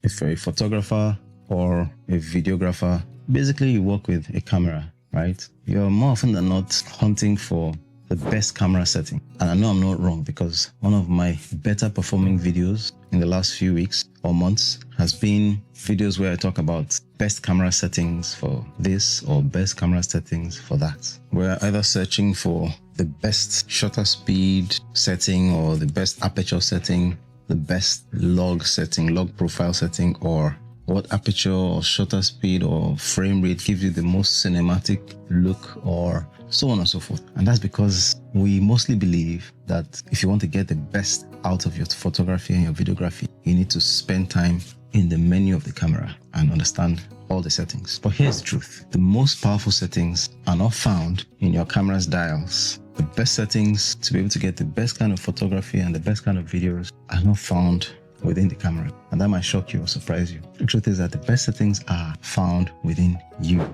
If you're a photographer or a videographer, basically you work with a camera, right? You're more often than not hunting for the best camera setting. And I know I'm not wrong, because one of my better performing videos in the last few weeks or months has been videos where I talk about best camera settings for this or best camera settings for that. We're either searching for the best shutter speed setting or the best aperture setting, the best log setting, log profile setting, or what aperture or shutter speed or frame rate gives you the most cinematic look, or so on and so forth. And that's because we mostly believe that if you want to get the best out of your photography and your videography, you need to spend time in the menu of the camera and understand all the settings. But here's the truth. The most powerful settings are not found in your camera's dials. The best settings to be able to get the best kind of photography and the best kind of videos are not found within the camera. And that might shock you or surprise you. The truth is that the best settings are found within you.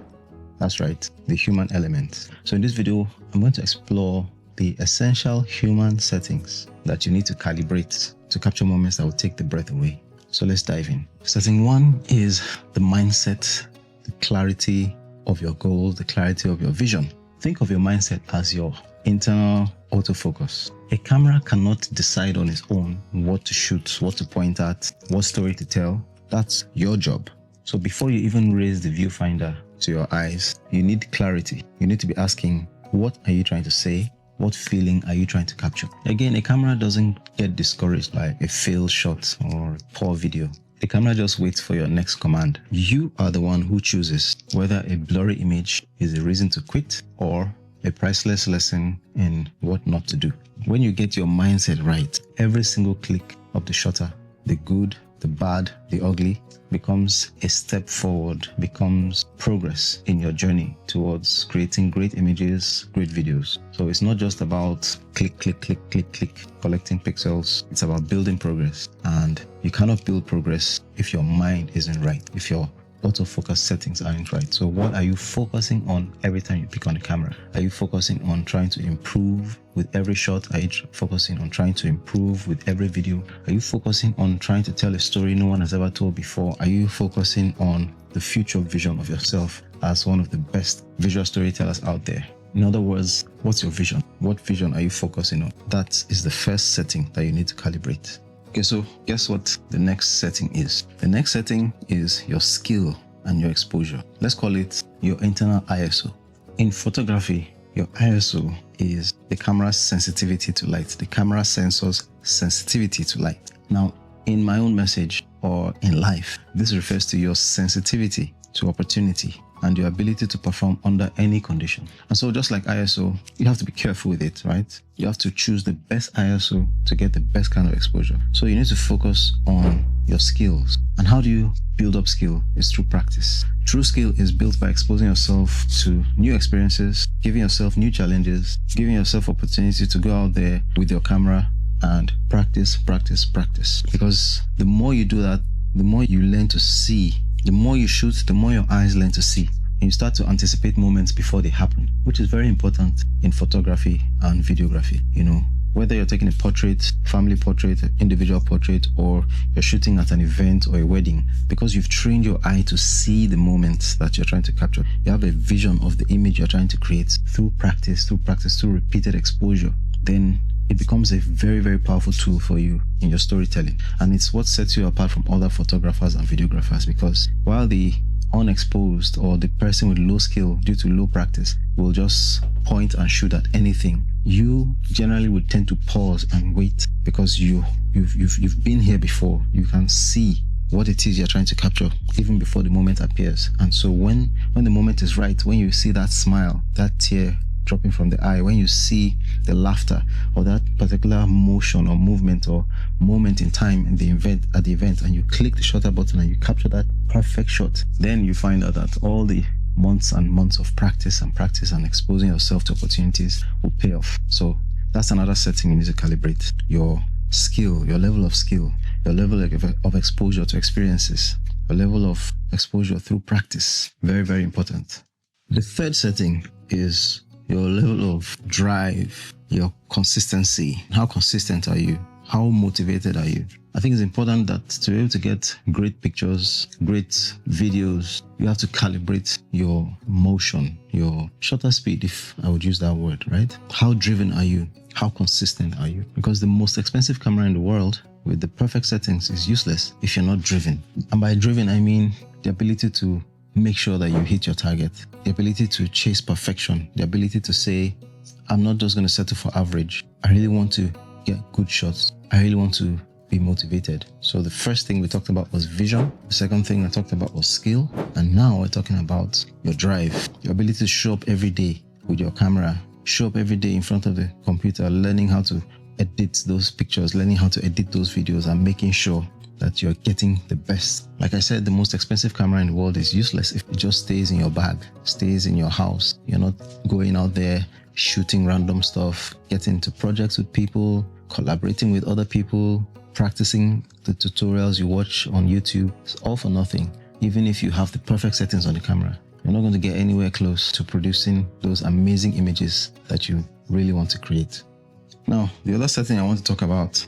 That's right, the human element. So in this video, I'm going to explore the essential human settings that you need to calibrate to capture moments that will take the breath away. So let's dive in. Setting one is the mindset, the clarity of your goals, the clarity of your vision. Think of your mindset as your internal autofocus. A camera cannot decide on its own what to shoot, what to point at, what story to tell. That's your job. So before you even raise the viewfinder to your eyes, you need clarity. You need to be asking, what are you trying to say? What feeling are you trying to capture? Again, a camera doesn't get discouraged by a failed shot or a poor video. The camera just waits for your next command. You are the one who chooses whether a blurry image is a reason to quit or a priceless lesson in what not to do. When you get your mindset right, every single click of the shutter, the good, the bad, the ugly, becomes a step forward, becomes progress in your journey towards creating great images, great videos. So it's not just about click, click, click, click, click, collecting pixels. It's about building progress. And you cannot build progress if your mind isn't right, if your autofocus settings aren't right. So what are you focusing on every time you pick on the camera? Are you focusing on trying to improve with every shot? Are you focusing on trying to improve with every video? Are you focusing on trying to tell a story no one has ever told before? Are you focusing on the future vision of yourself as one of the best visual storytellers out there? In other words, what's your vision? What vision are you focusing on? That is the first setting that you need to calibrate. Okay, so guess what the next setting is? The next setting is your skill and your exposure. Let's call it your internal ISO. In photography, your ISO is the camera's sensitivity to light, the camera sensor's sensitivity to light. Now, in my own message or in life, this refers to your sensitivity to opportunity and your ability to perform under any condition. And so just like ISO, you have to be careful with it, right? You have to choose the best ISO to get the best kind of exposure. So you need to focus on your skills. And how do you build up skill? It's through practice. True skill is built by exposing yourself to new experiences, giving yourself new challenges, giving yourself opportunity to go out there with your camera and practice, practice, practice. Because the more you do that, the more you learn to see. The more you shoot, the more your eyes learn to see. And you start to anticipate moments before they happen, which is very important in photography and videography. You know, whether you're taking a portrait, family portrait, individual portrait, or you're shooting at an event or a wedding, because you've trained your eye to see the moments that you're trying to capture. You have a vision of the image you're trying to create through practice, through repeated exposure. Then it becomes a very, very powerful tool for you in your storytelling. And it's what sets you apart from other photographers and videographers, because while the unexposed or the person with low skill due to low practice will just point and shoot at anything, you generally would tend to pause and wait because you've been here before. You can see what it is you're trying to capture even before the moment appears. And so when the moment is right, when you see that smile, that tear dropping from the eye, when you see the laughter or that particular motion or movement or moment in time in the event, and you click the shutter button and you capture that perfect shot, then you find out that all the months and months of practice and exposing yourself to opportunities will pay off. So that's another setting you need to calibrate. Your skill, your level of skill, your level of exposure to experiences, your level of exposure through practice. Very, very important. The third setting is your level of drive, your consistency. How consistent are you? How motivated are you? I think it's important that to be able to get great pictures, great videos, you have to calibrate your motion, your shutter speed, if I would use that word, right? How driven are you? How consistent are you? Because the most expensive camera in the world with the perfect settings is useless if you're not driven. And by driven, I mean the ability to make sure that you hit your target, the ability to chase perfection, the ability to say, I'm not just going to settle for average. I really want to get good shots. I really want to be motivated. So the first thing we talked about was vision. The second thing I talked about was skill. And now we're talking about your drive, your ability to show up every day with your camera, show up every day in front of the computer, learning how to edit those pictures, learning how to edit those videos, and making sure that you're getting the best. Like I said, the most expensive camera in the world is useless if it just stays in your bag, stays in your house. You're not going out there shooting random stuff, getting into projects with people, collaborating with other people, practicing the tutorials you watch on YouTube. It's all for nothing. Even if you have the perfect settings on the camera, you're not going to get anywhere close to producing those amazing images that you really want to create. Now, the other setting I want to talk about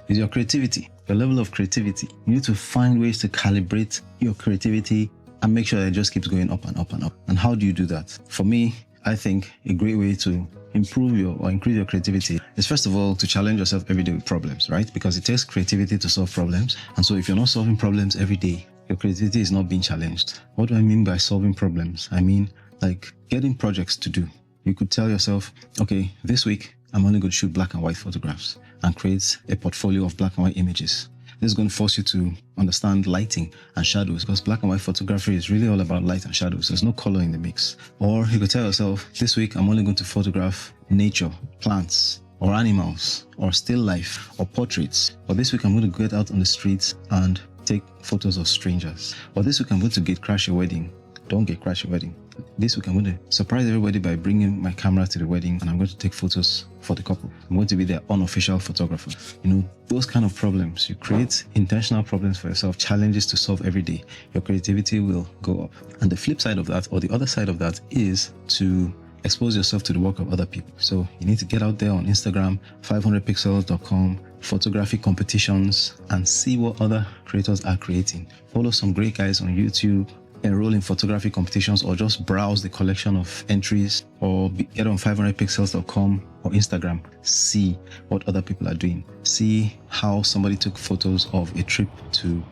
is your creativity, your level of creativity. You need to find ways to calibrate your creativity and make sure that it just keeps going up and up and up. And how do you do that? For me, I think a great way to improve or increase your creativity is, first of all, to challenge yourself every day with problems, right? Because it takes creativity to solve problems. And so if you're not solving problems every day, your creativity is not being challenged. What do I mean by solving problems? I mean, like getting projects to do. You could tell yourself, okay, this week, I'm only going to shoot black and white photographs and create a portfolio of black and white images. This is going to force you to understand lighting and shadows, because black and white photography is really all about light and shadows. There's no color in the mix. Or you could tell yourself, this week I'm only going to photograph nature, plants, or animals, or still life, or portraits. Or this week I'm going to get out on the streets and take photos of strangers. Or this week I'm going to gate crash a wedding. Don't gate crash a wedding. This week I'm going to surprise everybody by bringing my camera to the wedding, and I'm going to take photos for the couple. I'm going to be their unofficial photographer. You know, those kind of problems. You create intentional problems for yourself, challenges to solve every day. Your creativity will go up. And the flip side of that, or the other side of that, is to expose yourself to the work of other people. So you need to get out there on Instagram, 500pixels.com, photography competitions, and see what other creators are creating. Follow some great guys on YouTube, enroll in photography competitions, or just browse the collection of entries, or get on 500pixels.com or Instagram. See what other people are doing. See how somebody took photos of a trip to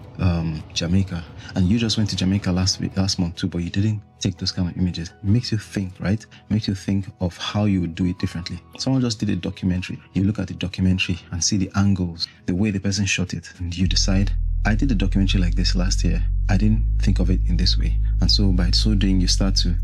Jamaica, and you just went to Jamaica last month too, but you didn't take those kind of images. It makes you think, right? It makes you think of how you would do it differently. Someone just did a documentary. You look at the documentary and see the angles, the way the person shot it, and you decide, I did a documentary like this last year. I didn't think of it in this way. And so by so doing, you start to,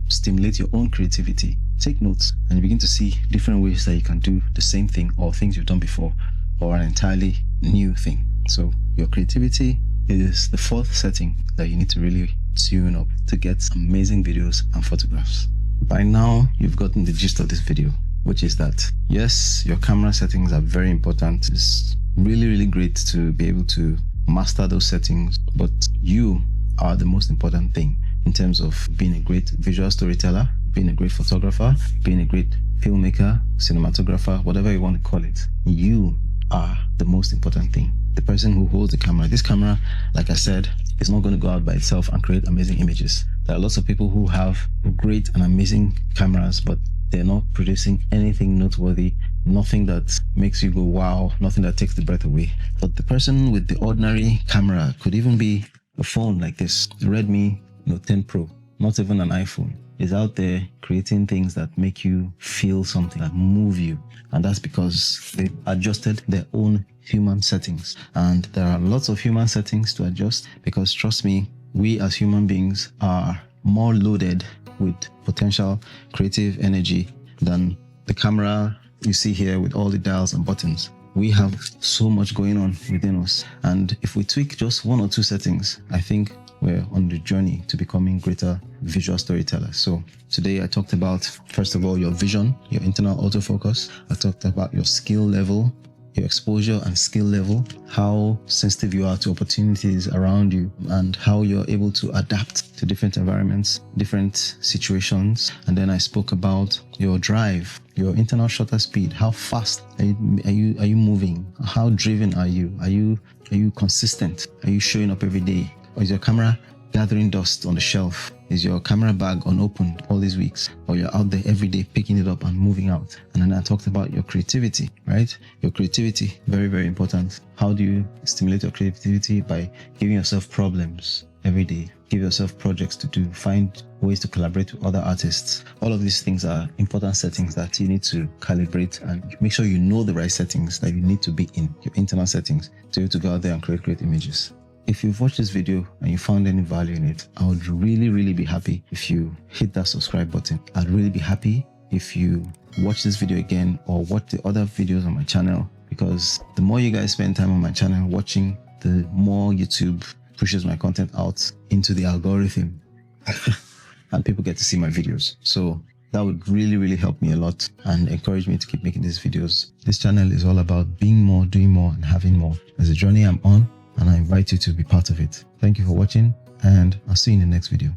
stimulate your own creativity. Take notes, and you begin to see different ways that you can do the same thing, or things you've done before, or an entirely new thing. So your creativity is the fourth setting that you need to really tune up to get amazing videos and photographs. By now, you've gotten the gist of this video, which is that, yes, your camera settings are very important. It's really, really great to be able to master those settings, but you are the most important thing in terms of being a great visual storyteller, being a great photographer, being a great filmmaker, cinematographer, whatever you want to call it. You are the most important thing. The person who holds the camera. This camera, like I said, is not going to go out by itself and create amazing images. There are lots of people who have great and amazing cameras, but they're not producing anything noteworthy, nothing that makes you go wow, nothing that takes the breath away. But the person with the ordinary camera, could even be a phone like this, the Redmi Note 10 Pro, not even an iPhone, is out there creating things that make you feel something, that move you. And that's because they adjusted their own human settings. And there are lots of human settings to adjust, because trust me, we as human beings are more loaded with potential creative energy than the camera you see here with all the dials and buttons. We have so much going on within us. And if we tweak just one or two settings, I think we're on the journey to becoming greater visual storytellers. So today I talked about, first of all, your vision, your internal autofocus. I talked about your skill level, your exposure and skill level, how sensitive you are to opportunities around you, and how you're able to adapt to different environments, different situations. And then I spoke about your drive, your internal shutter speed. How fast are you moving? How driven are you? Are you consistent? Are you showing up every day? Or is your camera gathering dust on the shelf? Is your camera bag unopened all these weeks? Or you're out there every day picking it up and moving out? And then I talked about your creativity, right? Your creativity, very, very important. How do you stimulate your creativity? By giving yourself problems every day. Give yourself projects to do. Find ways to collaborate with other artists. All of these things are important settings that you need to calibrate, and make sure you know the right settings that you need to be in, your internal settings, to be able to go out there and create great images. If you've watched this video and you found any value in it, I would really, really be happy if you hit that subscribe button. I'd really be happy if you watch this video again or watch the other videos on my channel, because the more you guys spend time on my channel watching, the more YouTube pushes my content out into the algorithm and people get to see my videos. So that would really, really help me a lot and encourage me to keep making these videos. This channel is all about being more, doing more, and having more. There's a journey I'm on, and I invite you to be part of it. Thank you for watching, and I'll see you in the next video.